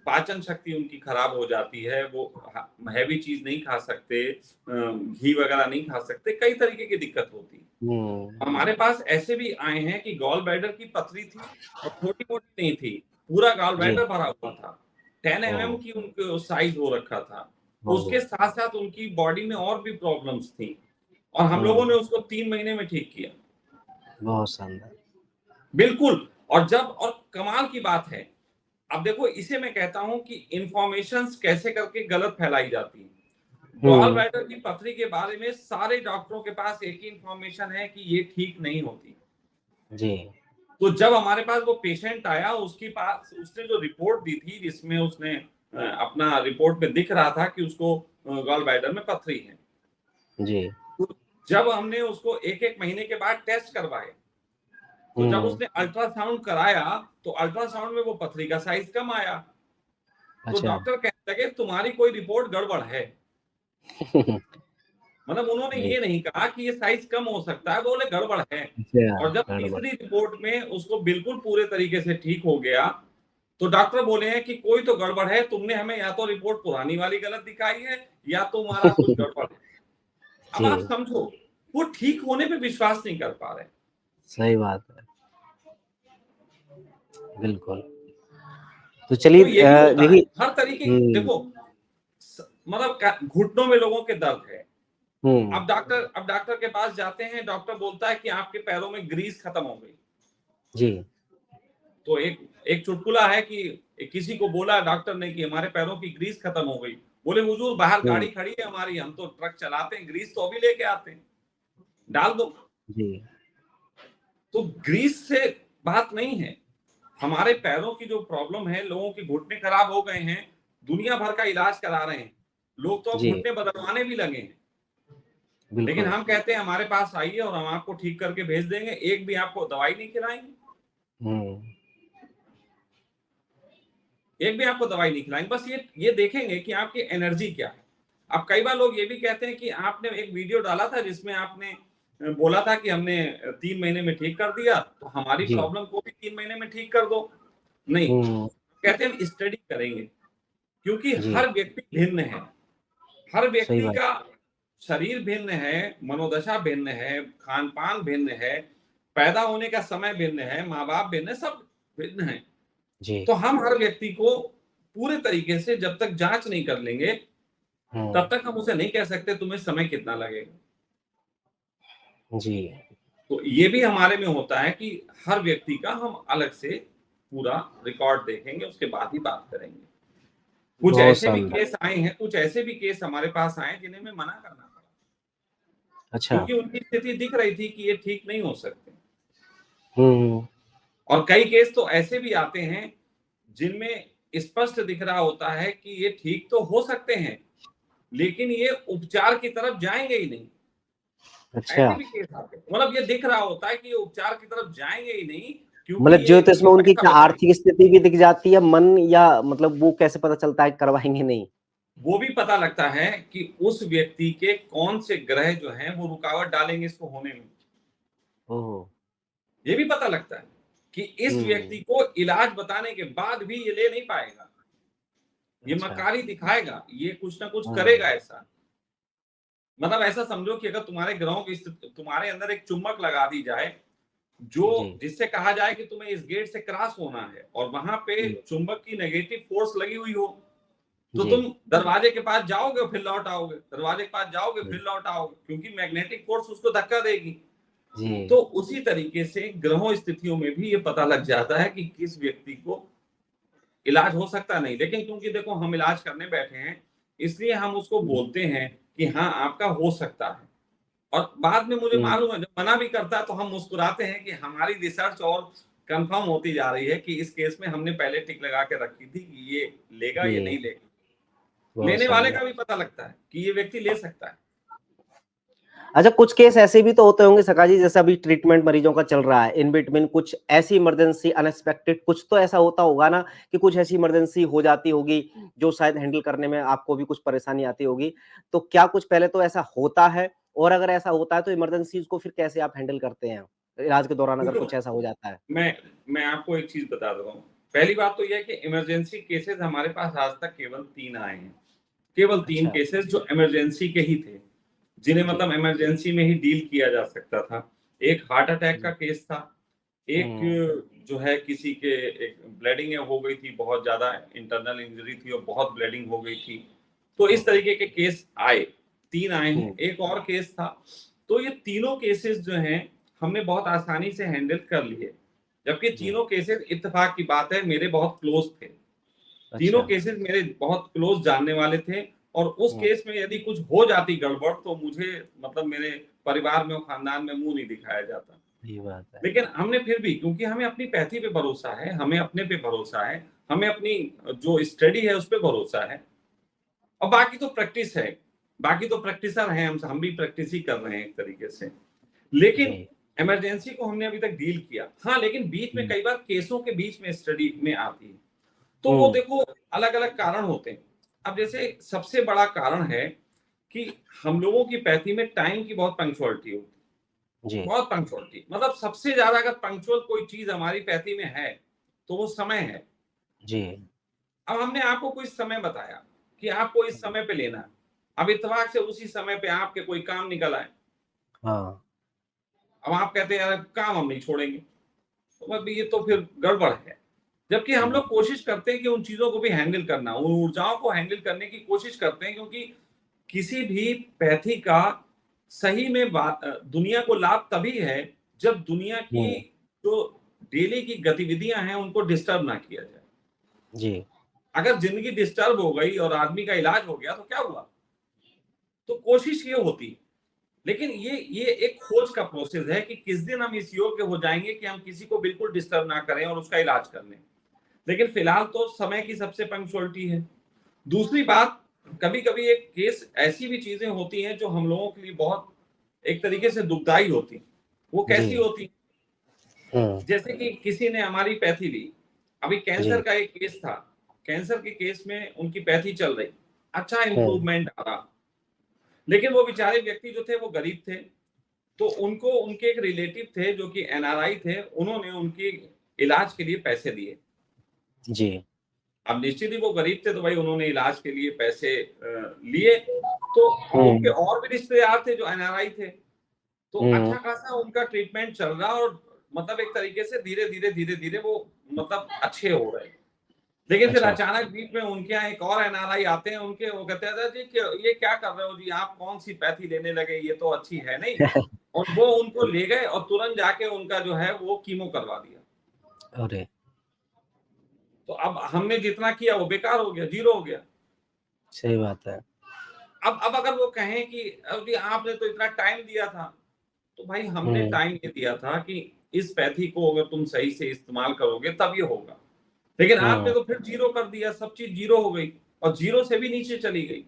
पाचन शक्ति उनकी खराब हो जाती है, वो हैवी चीज नहीं खा सकते, घी वगैरह नहीं खा सकते, कई तरीके की दिक्कत होती है। हुँ, हमारे पास ऐसे भी आए हैं कि गॉल ब्लैडर की पथरी थी और छोटी मोटी नहीं थी, पूरा गॉल जी। ब्लैडर भरा हुआ था, 10 mm ओह! की उनको साइज हो रखा था। ओह! उसके साथ साथ उनकी बॉडी में और भी प्रॉब्लम्स थी और हम लोगों ने हुँ, उसको 3 महीने में ठीक किया। बहुत शानदार। बिल्कुल। और जब और कमाल की बात है, अब देखो इसे मैं कहता हूं कि इंफॉर्मेशंस कैसे करके गलत फैलाई जाती है। गॉल हुँ, ब्लैडर की पथरी के बारे में सारे डॉक्टरों के पास एक ही इंफॉर्मेशन है कि ये ठीक नहीं होती। जी। तो जब हमारे पास वो पेशेंट आया, उसके पास उसने जो रिपोर्ट दी थी जिसमें उसने अपना रिपोर्ट में दिख रहा था कि उसको गॉल ब्लैडर में पथरी है। जी। तो जब हमने उसको 1-1 महीने के बाद टेस्ट करवाए, तो जब हुँ, उसने अल्ट्रासाउंड कराया, तो अल्ट्रासाउंड में वो पथरी का साइज कम आया। तो अच्छा। डॉक्टर कहने लगे तुम्हारी कोई रिपोर्ट गड़बड़ है। मतलब उन्होंने जी, ये नहीं कहा कि ये साइज कम हो सकता है, बोले गड़बड़ है। अच्छा, और जब गड़बड़। तीसरी रिपोर्ट में उसको बिल्कुल पूरे तरीके से ठीक हो गया, तो डॉक्टर बोले हैं कि कोई तो गड़बड़ है, तुमने हमें या तो रिपोर्ट पुरानी वाली गलत दिखाई है या तुम्हारा कुछ गड़बड़ है। अब आप जी, समझो, वो ठीक होने पे विश्वास नहीं कर पा रहे। सही बात है, बिल्कुल। तो चलिए तो ये भी होता है, देखिए। हर तरीके हुँ, देखो मतलब घुटनों में लोगों के दर्द है। हुँ, अब डॉक्टर के पास जाते हैं, डॉक्टर बोलता है कि आपके पैरों में ग्रीस खत्म हो गई। जी। तो एक एक चुटकुला है कि किसी को बोला डॉक्टर ने कि हमारे पैरों की ग्रीस खत्म हो गई। बोले हुजूर बाहर हुँ, गाड़ी खड़ी है हमारी, हम तो ट्रक चलाते हैं, ग्रीस तो अभी लेके आते हैं, डाल दो। जी। तो ग्रीस से बात नहीं है। हमारे पैरों की जो प्रॉब्लम है, लोगों के घुटने खराब हो गए हैं, दुनिया भर का इलाज करा रहे हैं। लोग तो अब जी, घुटने बदलवाने भी लगे हैं। लेकिन बिल्कुल। हम कहते हैं हमारे पास आइए और हम आपको ठीक करके भेज देंगे, एक भी आपको दवाई नहीं खिलाएंगे। हुँ, एक भी आपको दवाई नहीं खिलाएंगे, बस ये देखेंगे कि आपकी एनर्जी क्या है। अब कई बार लोग ये भी कहते हैं कि आपने एक वीडियो डाला था जिसमें आपने बोला था कि हमने 3 महीने में ठीक कर दिया, तो हमारी जी। प्रॉब्लम को भी 3 महीने में ठीक कर दो। नहीं, हुँ, कहते हैं हम स्टडी करेंगे, क्योंकि जी, हर व्यक्ति भिन्न है। हर सही व्यक्ति बात। का शरीर भिन्न है, मनोदशा भिन्न है, खान पान भिन्न है, पैदा होने का समय भिन्न है, माँ बाप भिन्न है, सब भिन्न है। जी। तो हम हर व्यक्ति को पूरे तरीके से जब तक जांच नहीं कर लेंगे, हुँ, तब तक हम उसे नहीं कह सकते तुम्हें समय कितना लगेगा। जी। तो ये भी हमारे में होता है कि हर व्यक्ति का हम अलग से पूरा रिकॉर्ड देखेंगे, उसके बाद ही बात करेंगे। कुछ बहुत ऐसे भी शानदार। केस आए हैं, कुछ ऐसे भी केस हमारे पास आए हैं जिन्हें हमें मना करना पड़ा, अच्छा। क्योंकि उनकी स्थिति दिख रही थी कि ये ठीक नहीं हो सकते। हुँ, और कई केस तो ऐसे भी आते हैं जिनमें स्पष्ट दिख रहा होता है कि ये ठीक तो हो सकते हैं, लेकिन ये उपचार की तरफ जाएंगे ही नहीं। अच्छा। ऐसे भी केस आते हैं, मतलब ये दिख रहा होता है कि ये उपचार की तरफ जाएंगे ही नहीं, क्योंकि मतलब ये ज्योतिष में उनकी पैसा क्या बचाएंगे। आर्थिक स्थिति भी दिख जाती है, मन या मतलब वो कैसे पता चलता है करवाएँगे नहीं? वो भी पता लगता है कि उस व्यक्ति के कौन से ग्रह जो हैं वो रुकावट डालेंगे इसको होने में। ओह! ये भी पता लगता है कि इस हुँ, व्यक्ति को इलाज बताने के बाद भी ये ले नहीं पाएगा, ये अच्छा। मक्कारी दिखाएगा, ये कुछ ना कुछ हुँ, करेगा ऐसा। मतलब ऐसा समझो कि अगर तुम्हारे ग्रहों की स्थिति, तुम्हारे अंदर एक चुम्बक लगा दी जाए, जी। जो जिससे कहा जाए कि तुम्हें इस गेट से क्रॉस होना है और वहां पे हुँ, चुंबक की नेगेटिव फोर्स लगी हुई हो, तो जी, तुम दरवाजे के पास जाओगे फिर लौट आओगे, दरवाजे के पास जाओगे जी, फिर लौट आओगे, क्योंकि मैग्नेटिक फोर्स उसको धक्का देगी। तो जी, उसी तरीके से ग्रहों स्थितियों में भी ये पता लग जाता है कि किस व्यक्ति को इलाज हो सकता नहीं, लेकिन क्योंकि देखो हम इलाज करने बैठे हैं, इसलिए हम उसको हुँ, बोलते हैं कि हाँ आपका हो सकता है। और बाद में मुझे हुँ, मालूम है जब मना भी करता है तो हम मुस्कुराते हैं कि हमारी रिसर्च और कंफर्म होती जा रही है कि इस केस में हमने पहले टिक लगा के रखी थी कि ये लेगा ये नहीं जी, लेगा। बहुत लेने वाले शानदार। का भी पता लगता है कि ये व्यक्ति ले सकता है। अच्छा, कुछ केस ऐसे भी तो होते होंगे सका जी, जैसे अभी ट्रीटमेंट मरीजों का चल रहा है, इन बिटवीन कुछ ऐसी इमरजेंसी अनएक्सपेक्टेड कुछ तो ऐसा होता होगा ना, कि कुछ ऐसी इमरजेंसी हो जाती होगी, जो शायद हैंडल करने में आपको भी कुछ परेशानी आती होगी। तो क्या कुछ पहले तो ऐसा होता है? और अगर ऐसा होता है तो इमरजेंसीज़ को फिर कैसे आप हैंडल करते हैं? इलाज के दौरान अगर देखो, कुछ ऐसा हो जाता है? मैं मैं आपको एक चीज़ बता देता हूँ। पहली बात तो ये है कि इमरजेंसी केसेज़ हमारे पास आज तक केवल 3 आए हैं। केवल 3 अच्छा, केसेज़ जो इमरजेंसी के ही थे, जिन्हें जी। मतलब इमरजेंसी में ही डील किया जा सकता था। एक हार्ट अटैक का जी। केस था, एक हुँ, जो है किसी के एक ब्लीडिंग हो गई थी, बहुत ज़्यादा इंटरनल इंजरी थी और बहुत ब्लीडिंग हो गई थी। तो इस हुँ, तरीके के केस आए, 3 आए हैं। हुँ, एक और केस था, तो ये तीनों केसेज़ जो हैं, हमने बहुत आसानी से हैंडल कर लिए। जबकि जी, तीनों केसेज़ इत्तेफ़ाक की बात है मेरे बहुत क्लोज़ थे। तीनों अच्छा, केसेज़ मेरे बहुत क्लोज़ जानने वाले थे और उस हुँ, केस में यदि कुछ हो जाती गड़बड़ तो मुझे मतलब मेरे परिवार में और ख़ानदान में मुँह नहीं दिखाया जाता। सही बात है। लेकिन हमने फिर भी क्योंकि हमें अपनी पैथी पे भरोसा है, हमें अपने पे भरोसा है, हमें अपनी जो स्टडी है उस पे भरोसा है और बाकी तो प्रैक्टिस है। बाकी तो प्रैक्टिसर हैं हम भी प्रैक्टिस ही कर रहे हैं एक तरीके से। लेकिन जी, इमरजेंसी को हमने अभी तक डील किया। हाँ, लेकिन बीच में हुँ, कई बार केसों के बीच में स्टडी में आती है। तो वो हुँ, देखो अलग-अलग कारण होते हैं। अब जैसे सबसे बड़ा कारण है कि हम लोगों की पैथी में टाइम की बहुत पंक्चुअलिटी होती है। जी, बहुत पंक्चुअलिटी मतलब सबसे ज़्यादा अगर पंक्चुअल कोई चीज़ हमारी पैथी में है, तो वो समय है। जी, अब हमने आपको कोई समय बताया कि आपको इस हुँ, समय पे लेना है। अब इत्तेफ़ाक से उसी समय पे आपके कोई काम निकल आए। हाँ, अब आप कहते हैं यार काम हम नहीं छोड़ेंगे। तो अब ये तो फिर गड़बड़ है। जबकि हम हुँ, लोग कोशिश करते हैं कि उन चीज़ों को भी हैंडल करना, उन ऊर्जाओं को हैंडल करने की कोशिश करते हैं क्योंकि किसी भी पैथी का सही में दुनिया को लाभ तभी है जब दुनिया की हुँ, जो डेली की गतिविधियाँ हैं उनको डिस्टर्ब ना किया जाए। जी, अगर ज़िंदगी डिस्टर्ब हो गई और आदमी का इलाज हो गया तो क्या हुआ? तो कोशिश ये होती है। लेकिन ये एक खोज का प्रोसेस है कि किस दिन हम इस योग्य हो जाएँगे कि हम किसी को बिल्कुल डिस्टर्ब ना करें और उसका इलाज कर लें। लेकिन फिलहाल तो समय की सबसे पंक्चुअलिटी है। दूसरी बात, कभी-कभी एक केस ऐसी भी चीज़ें होती हैं जो हम लोगों के लिए बहुत एक तरीके से दुखदाई होती हैं। वो कैसी जी, होती? हुँ, जैसे कि किसी ने हमारी पैथी ली। अभी कैंसर जी, का एक केस था। कैंसर के केस में उनकी पैथी चल रही। अच्छा हुँ, इम्प्रूवमेंट आ रहा। लेकिन वो बेचारे व्यक्ति जो थे वो गरीब थे। तो उनको उनके एक रिलेटिव थे जो कि एनआरआई थे, उन्होंने उनके इलाज के लिए पैसे दिए। जी, अब निश्चित ही वो गरीब थे तो भाई उन्होंने इलाज के लिए पैसे लिए। तो अब उनके हुँ, और भी रिश्तेदार थे जो एनआरआई थे। तो हुँ, अच्छा खासा उनका ट्रीटमेंट चल रहा और मतलब एक तरीके से धीरे-धीरे, धीरे-धीरे वो मतलब अच्छे हो रहे। लेकिन फिर अच्छा, अचानक बीच में उनके यहाँ एक और एनआरआई आते हैं, उनके वो कहते हैं, "दादा जी ये क्या कर रहे हो जी? आप कौन-सी पैथी लेने लगे? ये तो अच्छी है नहीं।" और वो उनको ले गए और तुरंत जाके उनका जो है वो कीमो करवा दिया। अरे! तो अब हमने जितना किया वो बेकार हो गया, ज़ीरो हो गया। सही बात है। अब अगर वो कहें कि जी आपने तो इतना टाइम दिया था, तो भाई हमने हुँ, टाइम ये दिया था कि इस पैथी को अगर तुम सही से इस्तेमाल करोगे तब ये होगा। लेकिन आपने हुँ, तो फिर ज़ीरो कर दिया, सब चीज़ ज़ीरो हो गई और ज़ीरो से भी नीचे चली गई।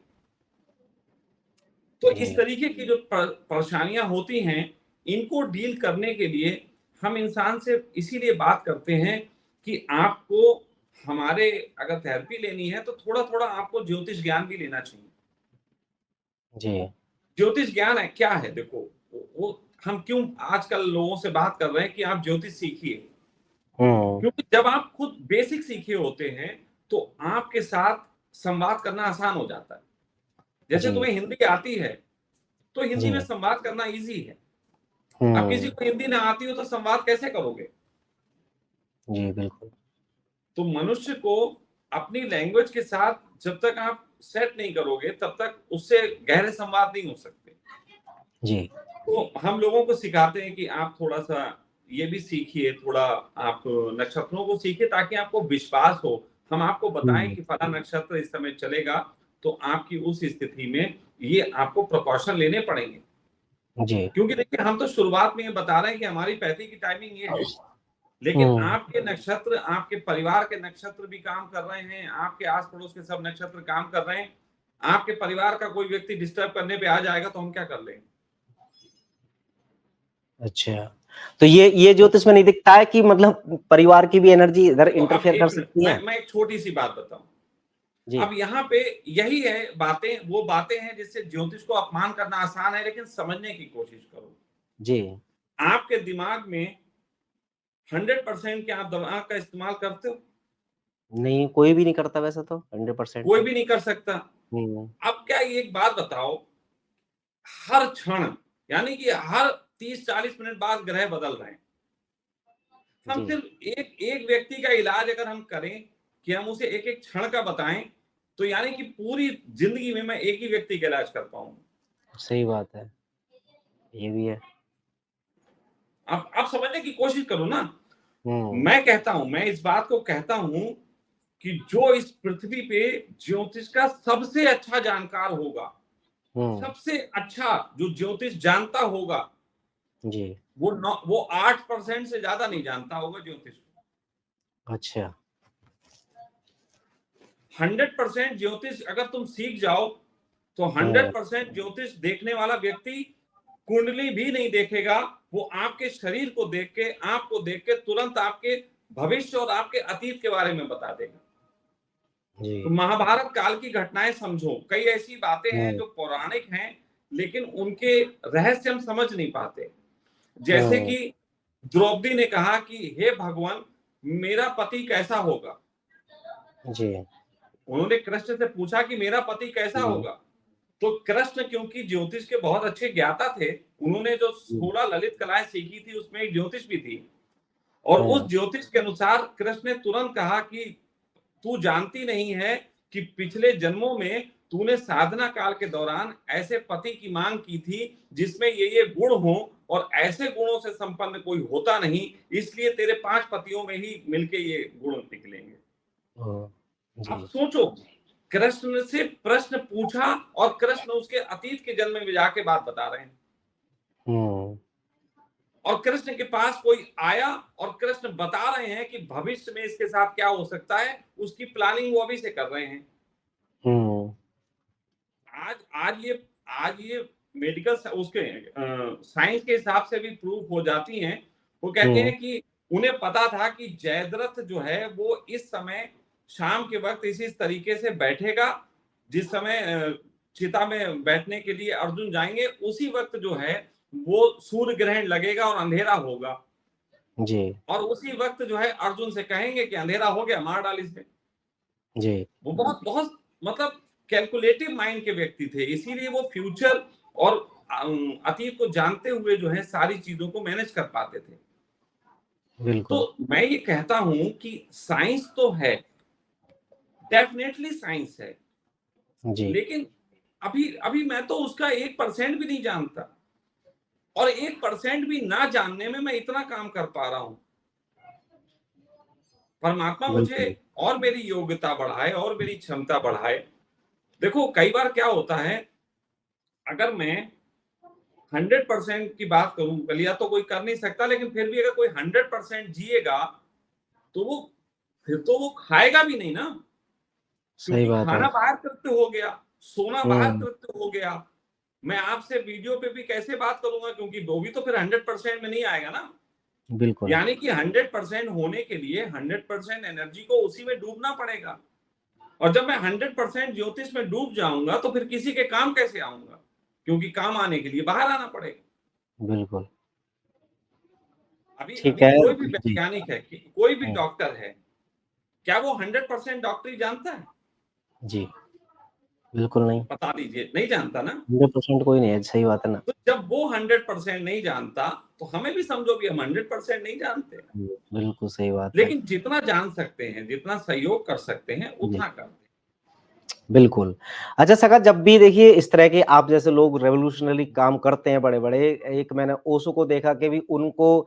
तो इस जी, तरीके की जो परेशानियाँ होती हैं, इनको डील करने के लिए हम इंसान से इसीलिए बात करते हैं कि आपको हमारे अगर थेरेपी लेनी है तो थोड़ा-थोड़ा आपको ज्योतिष ज्ञान भी लेना चाहिए। जी, ज्योतिष ज्ञान है क्या है देखो, वो हम क्यों आजकल लोगों से बात कर रहे हैं कि आप ज्योतिष सीखिए। हुँ, क्योंकि जब आप खुद बेसिक सीखे होते हैं, तो आपके साथ संवाद करना आसान हो जाता है। जैसे जी, तुम्हें हिंदी आती है, तो हिंदी में जी, संवाद करना ईज़ी है। अब किसी हुँ, को हिंदी ना आती हो तो संवाद कैसे करोगे? जी, बिल्कुल, तो मनुष्य को अपनी लैंग्वेज के साथ जब तक आप सेट नहीं करोगे, तब तक उससे गहरे संवाद नहीं हो सकते। जी, तो हम लोगों को सिखाते हैं कि आप थोड़ा-सा ये भी सीखिए, थोड़ा आप नक्षत्रों को सीखिए ताकि आपको विश्वास हो। हम आपको बताएँ हुँ, कि फला नक्षत्र इस समय चलेगा, तो आपकी उस स्थिति में ये आपको प्रिकॉशन लेने पड़ेंगे। जी, क्योंकि देखिए हम तो शुरुआत में ये बता रहे हैं कि हमारी पैथी की टाइमिंग ये है। लेकिन हुँ, आपके नक्षत्र, आपके परिवार के नक्षत्र भी काम कर रहे हैं, आपके आस-पड़ोस के सब नक्षत्र काम कर रहे हैं। आपके परिवार का कोई व्यक्ति डिस्टर्ब करने पे आ जाएगा तो हम क्या कर लेंगे? अच्छा, तो ये ज्योतिष में नहीं दिखता है कि मतलब परिवार की भी एनर्जी इधर तो अब इंटरफेयर कर एक मिनट, सकती है? मैं एक छोटी सी बात बताऊं। जी, अब यहाँ पे यही है बातें, वो बातें हैं जिससे ज्योतिष को अपमान करना आसान है, लेकिन समझने की कोशिश करो। जी। आपके दिमाग में 100% क्या आप दिमाग का इस्तेमाल करते हो? नहीं, कोई भी नहीं करता वैसे तो 100% कोई तो। भी नहीं कर सकता। हुँ, अब क्या, ये एक बात बताओ, हर क्षण, यानी कि हर 30-40 मिनट बाद ग्रह बदल रहे हैं। हम जी, सिर्फ एक एक व्यक्ति का इलाज अगर हम करें कि हम उसे एक एक क्षण का बताएं, तो यानी कि पूरी जिंदगी में मैं एक ही व्यक्ति का इलाज कर पाऊंगा। सही बात है, ये भी है। आप समझने की कोशिश करो ना। हुँ, मैं कहता हूं, मैं इस बात को कहता हूं कि जो इस पृथ्वी पे ज्योतिष का सबसे अच्छा जानकार होगा, हुँ, सबसे अच्छा जो ज्योतिष जानता होगा, जी, वो 8% से ज्यादा नहीं जानता होगा ज्योतिष को। अच्छा, 100% ज्योतिष अगर तुम सीख जाओ, तो हुँ, 100% ज्योतिष देखने वाला व्यक्ति कुंडली भी नहीं देखेगा। वो आपके शरीर को देख के, आपको देख के तुरंत आपके भविष्य और आपके अतीत के बारे में बता देगा। तो जी, महाभारत काल की घटनाएं समझो, कई ऐसी बातें हैं हुँ, जो पौराणिक हैं, लेकिन उनके रहस्य हम समझ नहीं पाते। जैसे हुँ, कि द्रौपदी ने कहा कि हे भगवान, मेरा पति कैसा होगा। जी, उन्होंने कृष्ण से पूछा कि मेरा पति कैसा हुँ, होगा। तो कृष्ण क्योंकि ज्योतिष के बहुत अच्छे ज्ञाता थे, उन्होंने जो हुँ, 16 ललित कलाएं सीखी थी उसमें एक ज्योतिष भी थी। और उस हाँ, ज्योतिष के अनुसार कृष्ण ने तुरंत कहा कि तू जानती नहीं है कि पिछले जन्मों में तूने साधना काल के दौरान ऐसे पति की मांग की थी जिसमें ये गुण हो, और ऐसे गुणों से संपन्न कोई होता नहीं, इसलिए तेरे 5 पतियों में ही मिलके ये गुण निकलेंगे। ओह! आप जी, सोचो, कृष्ण से प्रश्न पूछा और कृष्ण उसके अतीत के जन्म में जाके बात बता रहे हैं। हुँ, और कृष्ण के पास कोई आया और कृष्ण बता रहे हैं कि भविष्य में इसके साथ क्या हो सकता है, उसकी प्लानिंग वो अभी से कर रहे हैं। हुँ, आज आज ये मेडिकल उसके साइंस के हिसाब से भी प्रूफ हो जाती हैं। वो कहते हुँ, हैं कि उन्हें पता था कि जयद्रथ जो है वो इस समय शाम के वक्त इसी तरीके से बैठेगा, जिस समय चिता में बैठने के लिए अर्जुन जाएंगे, उसी वक्त जो है वो सूर्य ग्रहण लगेगा और अंधेरा होगा। जी, और उसी वक्त जो है अर्जुन से कहेंगे कि अंधेरा हो गया, मार डाल इसे। जी, वो बहुत बहुत मतलब कैलकुलेटिव माइंड के व्यक्ति थे, इसीलिए वो फ्यूचर और अतीत को जानते हुए जो है सारी चीजों को मैनेज कर पाते थे। तो बिल्कुल, मैं ये कहता हूं कि साइंस तो है, डेफिनेटली साइंस है, जी, लेकिन अभी अभी मैं तो उसका 1% भी नहीं जानता, और 1% भी ना जानने में मैं इतना काम कर पा रहा हूं। परमात्मा मुझे बिल्कुल, और मेरी योग्यता बढ़ाए और मेरी क्षमता बढ़ाए। देखो कई बार क्या होता है, अगर मैं 100% की बात करूं, गलिया तो कोई कर नहीं सकता, लेकिन फिर भी अगर कोई 100% जिएगा, तो वो फिर तो वो खाएगा भी नहीं ना, सही क्योंकि बात है। खाना बाहर कृत्य हो गया, सोना बाहर हुँ, कृत्य हो गया। मैं आपसे वीडियो पे भी कैसे बात करूंगा, क्योंकि वो भी तो फिर 100% में नहीं आएगा ना। बिल्कुल, यानी कि 100% होने के लिए 100% एनर्जी को उसी में डूबना पड़ेगा। और जब मैं 100% ज्योतिष में डूब जाऊंगा, तो फिर किसी के काम कैसे आऊंगा, क्योंकि काम आने के लिए बाहर आना पड़ेगा। बिल्कुल, अभी ठीक अभी है। कोई भी जी, वैज्ञानिक है, कोई भी हुँ, डॉक्टर है, क्या वो 100% डॉक्टरी जानता है? जी, बिल्कुल नहीं, बता दीजिए, नहीं जानता ना। 100% कोई नहीं है, सही बात है ना। तो जब वो 100% नहीं जानता, तो हमें भी समझो कि हम 100% नहीं जानते। हुँ, बिल्कुल सही बात है। लेकिन जितना जान सकते हैं, जितना सहयोग कर सकते हैं, जी, उतना करते हैं। बिल्कुल। अच्छा सका जब भी देखिए इस तरह के आप जैसे लोग रेवोल्यूशनरी काम करते हैं बड़े-बड़े, एक मैंने ओशो को देखा कि भी उनको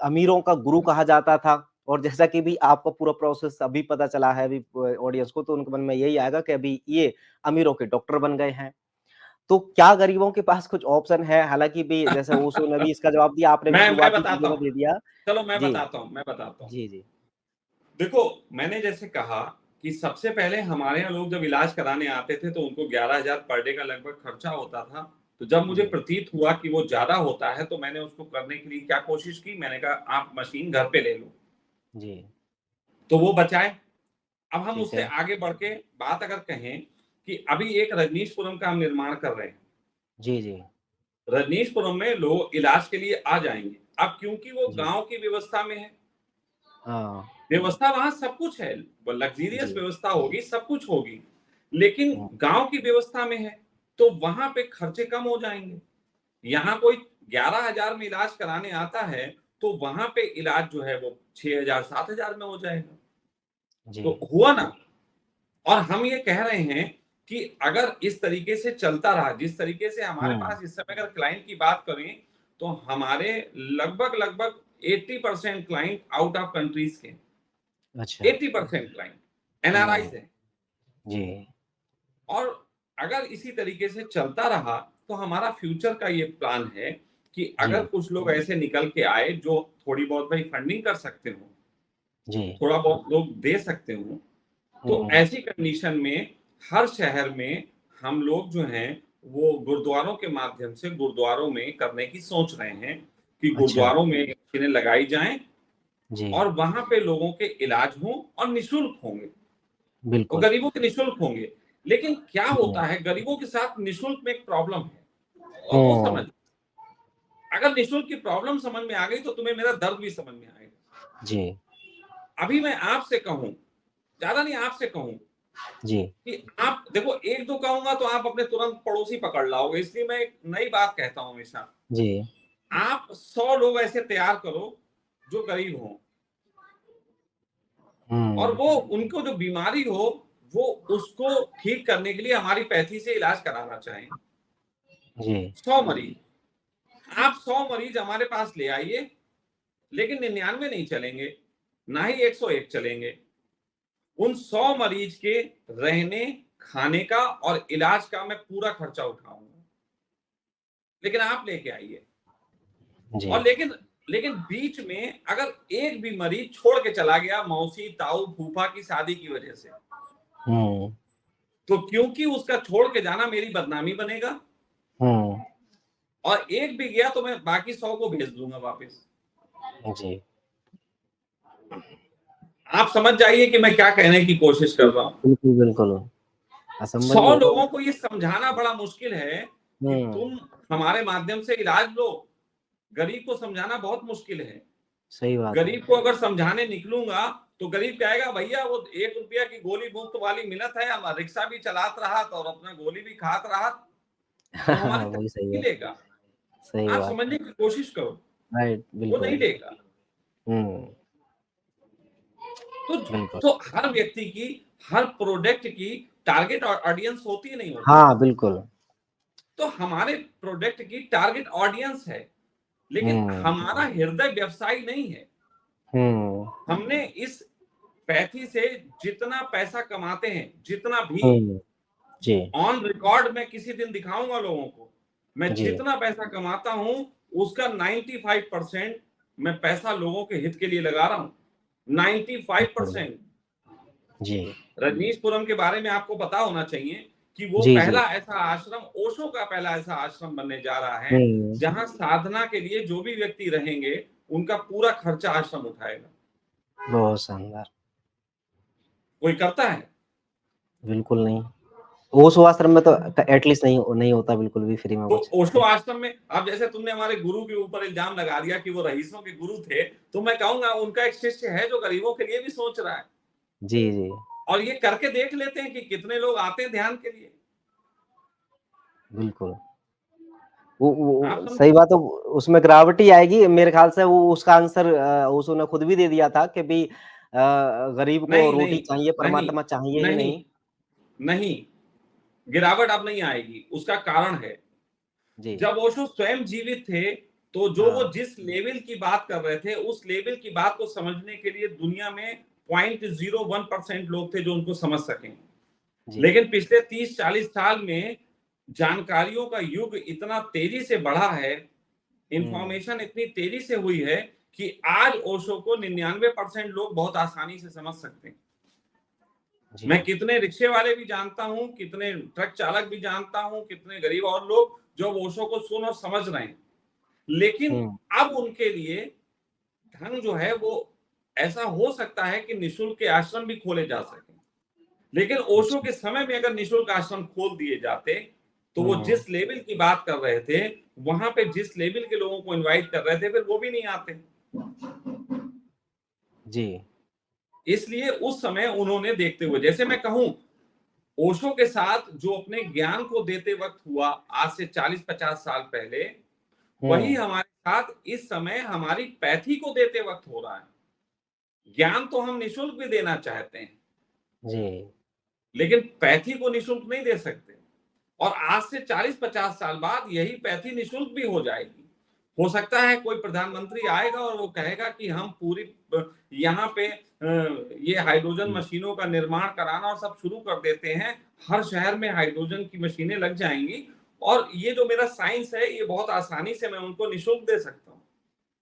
अमीरों का गुरु कहा जाता था और जैसा कि भी आपका पूरा प्रोसेस अभी पता चला है अभी ऑडियंस को तो उनके मन में यही आएगा कि अभी ये अमीरों के डॉक्टर बन गए हैं। तो क्या गरीबों के पास कुछ ऑप्शन है? हालाँकि भी जैसे ओशो ने भी इसका जवाब दिया, आपने भी मैं शुरुआती बताता चीज़ों में हूँ, दे दिया। चलो जी, मैं बताता हूँ। जी, जी। देखो, मैंने जैसे कहा कि सबसे पहले हमारे यहाँ लोग जब इलाज कराने आते थे, तो उनको 11,000 पर डे का लगभग खर्चा होता था। तो जब मुझे जी, प्रतीत हुआ कि वो ज़्यादा होता है, तो मैंने उसको करने के लिए क्या कोशिश की, मैंने कहा आप मशीन घर पे ले लो, जी, तो वो बचाए। अब हम ठीक उससे है। आगे बढ़ के बात अगर कहें कि अभी एक रजनीशपुरम का हम निर्माण कर रहे हैं। जी, जी, रजनीशपुरम में लोग इलाज के लिए आ जाएँगे। अब क्योंकि वो जी, गाँव की व्यवस्था में है, हाँ, व्यवस्था वहाँ सब कुछ है, लग्ज़रियस जी, व्यवस्था होगी, सब कुछ होगी, लेकिन हुँ, गाँव की व्यवस्था में है, तो वहाँ पे खर्चे कम हो जाएँगे। यहाँ कोई 11,000 में इलाज कराने आता है, तो वहाँ पे इलाज जो है वो 6,000 7,000 में हो जाएगा। जी, तो हुआ ना? और हम ये कह रहे हैं कि अगर इस तरीके से चलता रहा, जिस तरीके से हमारे हुँ, पास इस समय अगर क्लाइंट की बात करें, तो हमारे लगभग-लगभग 80% क्लाइंट आउट ऑफ कंट्रीज़ के हैं। अच्छा, 80% क्लाइंट हुँ, एनआरआईज़ हैं। जी, और अगर इसी तरीके से चलता रहा, तो हमारा फ्यूचर का ये प्लान है कि अगर जी, कुछ लोग ऐसे निकल के आए, जो थोड़ी बहुत भाई फंडिंग कर सकते हों, जी, थोड़ा बहुत लोग दे सकते हों, तो हुँ, ऐसी कंडीशन में हर शहर में हम लोग जो हैं वो गुरुद्वारों के माध्यम से गुरुद्वारों में करने की सोच रहे हैं कि अच्छा, गुरुद्वारों में मशीनें लगाई जाएँ जी, और वहाँ पे लोगों के इलाज हों और निःशुल्क होंगे और बिल्कुल, गरीबों के निःशुल्क होंगे। लेकिन क्या हुँ, होता है गरीबों के साथ निःशुल्क में एक प्रॉब्लम है और वो हुँ, समझ अगर निःशुल्क की प्रॉब्लम समझ में आ गई तो तुम्हें मेरा दर्द भी समझ में आएगा। जी, अभी मैं आपसे कहूँ, ज़्यादा नहीं आपसे कहूँ जी, कि आप देखो 1-2 कहूँगा तो आप अपने तुरंत पड़ोसी पकड़ लाओगे, इसलिए मैं एक नई बात कहता हूँ हमेशा। जी, आप 100 लोग ऐसे तैयार करो जो गरीब हों और हुँ, वो उनको जो बीमारी हो, वो उसको ठीक करने के लिए हमारी पैथी से इलाज कराना चाहें। जी, 100 मरीज, आप 100 मरीज हमारे पास ले आइए, लेकिन 99 नहीं चलेंगे, ना ही 101 चलेंगे। उन 100 मरीज के रहने, खाने का और इलाज का मैं पूरा खर्चा उठाऊँगा। लेकिन आप लेके आइए। और जी, लेकिन लेकिन बीच में अगर एक भी मरीज छोड़ के चला गया मौसी, ताऊ, फूफा की शादी की वजह से, हुँ, तो क्योंकि उसका छोड़ के जाना मेरी बदनामी बनेगा हुँ, और एक भी गया तो मैं बाकी 100 को भेज दूँगा वापस। जी, आप समझ जाइए कि मैं क्या कहने की कोशिश कर रहा हूँ। बिल्कुल, बिल्कुल, असंबंध 100 होगा लोगों को ये समझाना बड़ा मुश्किल है कि हुँ, तुम हमारे माध्यम से इलाज लो। गरीब को समझाना बहुत मुश्किल है। सही बात है, गरीब को अगर समझाने निकलूँगा, तो गरीब कहेगा भैया वो ₹1 की गोली मुफ्त वाली मिलत है, हम रिक्शा भी चलात रहत और अपना गोली भी खात रहत, वो हमारी वही सही तरफ नहीं है, लेगा। सही आप बात, समझने की कोशिश करो, राइट, वो नहीं बिल्कुल, लेगा। हुँ, तो बिल्कुल, तो हर व्यक्ति की, हर प्रोडक्ट की टारगेट ऑडियंस होती है, नहीं होती? हाँ, बिल्कुल, तो हमारे प्रोडक्ट की टारगेट ऑडियंस है, लेकिन हुँ, हमारा हृदय व्यवसायी नहीं है। हुँ, हमने इस पैथी से जितना पैसा कमाते हैं, जितना भी हुँ, जी, ऑन रिकॉर्ड मैं किसी दिन दिखाऊँगा लोगों को। मैं जी, जितना पैसा कमाता हूँ, उसका 95% मैं पैसा लोगों के हित के लिए लगा रहा हूँ। बिल्कुल, 95%। जी, रजनीशपुरम के बारे में आपको पता होना चाहिए कि वो जी, जी, पहला ऐसा आश्रम ओशो का पहला ऐसा आश्रम बनने जा रहा है, हुँ, जहाँ साधना के लिए जो भी व्यक्ति रहेंगे, उनका पूरा खर्चा आश्रम उठाएगा। बहुत शानदार, कोई करता है? बिल्कुल नहीं, ओशो आश्रम में तो एटलीस्ट नहीं नहीं होता बिल्कुल भी फ्री में तो कुछ, ओशो आश्रम में अब जैसे तुमने हमारे गुरु के ऊपर इल्जाम लगा दिया कि वो रईसों के गुरु थे, तो मैं कहूँगा उनका एक शिष्य है जो गरीबों के लिए भी सोच रहा है जी, जी, और ये करके देख लेते हैं कि कितने लोग आते हैं ध्यान के लिए। बिल्कुल। आप वो समझ सही बात है, उसमें ग्रेविटी आएगी मेरे ख़्याल से वो उसका आंसर ओशो ने खुद भी दे दिया था कि भई गरीब को नहीं, रोटी नहीं, चाहिए, नहीं, परमात्मा चाहिए ही नहीं, नहीं। नहीं, गिरावट अब नहीं आएगी, उसका कारण है जी, जब ओशो स्वयं जीवित थे, तो जो वो हाँ, जिस लेवल की बात कर रहे थे, उस लेवल की बात को समझने के लिए दुनिया में 0.01% लोग थे जो उनको समझ सकें। जी, लेकिन पिछले 30-40 साल में जानकारियों का युग इतना तेजी से बढ़ा है, हुँ, इंफॉर्मेशन इतनी तेजी से हुई है कि आज ओशो को 99% लोग बहुत आसानी से समझ सकते हैं। जी, मैं कितने रिक्शे वाले भी जानता हूँ, कितने ट्रक चालक भी जानता हूँ, कितने गरीब और लोग जो ओशो को सुन और समझ रहे हैं। लेकिन अब उनके लिए ढंग जो है वो ऐसा हो सकता है कि निःशुल्क के आश्रम भी खोले जा सकें। लेकिन ओशो के समय में अगर निःशुल्क आश्रम खोल दिए जाते, तो वो जिस लेवल की बात कर रहे थे, वहां पे जिस लेवल के लोगों को इनवाइट कर रहे थे, फिर वो भी नहीं आते। जी। इसलिए उस समय उन्होंने देखते हुए, जैसे मैं कहूं, ओशो के साथ जो अपने ज्ञान को देते वक्त हुआ आज से 40-50 साल पहले, वही हमारे साथ इस समय हमारी पैथी को देते वक्त हो रहा है। ज्ञान तो हम निःशुल्क भी देना चाहते हैं, जी। लेकिन पैथी को निःशुल्क नहीं दे सकते। और आज से 40-50 साल बाद यही पैथी निःशुल्क भी हो जाएगी। हो सकता है कोई प्रधानमंत्री आएगा और वो कहेगा कि हम पूरी यहाँ पे ये हाइड्रोजन मशीनों का निर्माण कराना और सब शुरू कर देते हैं। हर शहर में हाइड्रोजन की मशीनें लग जाएंगी और ये जो मेरा साइंस है, ये बहुत आसानी से मैं उनको निःशुल्क दे सकता हूँ।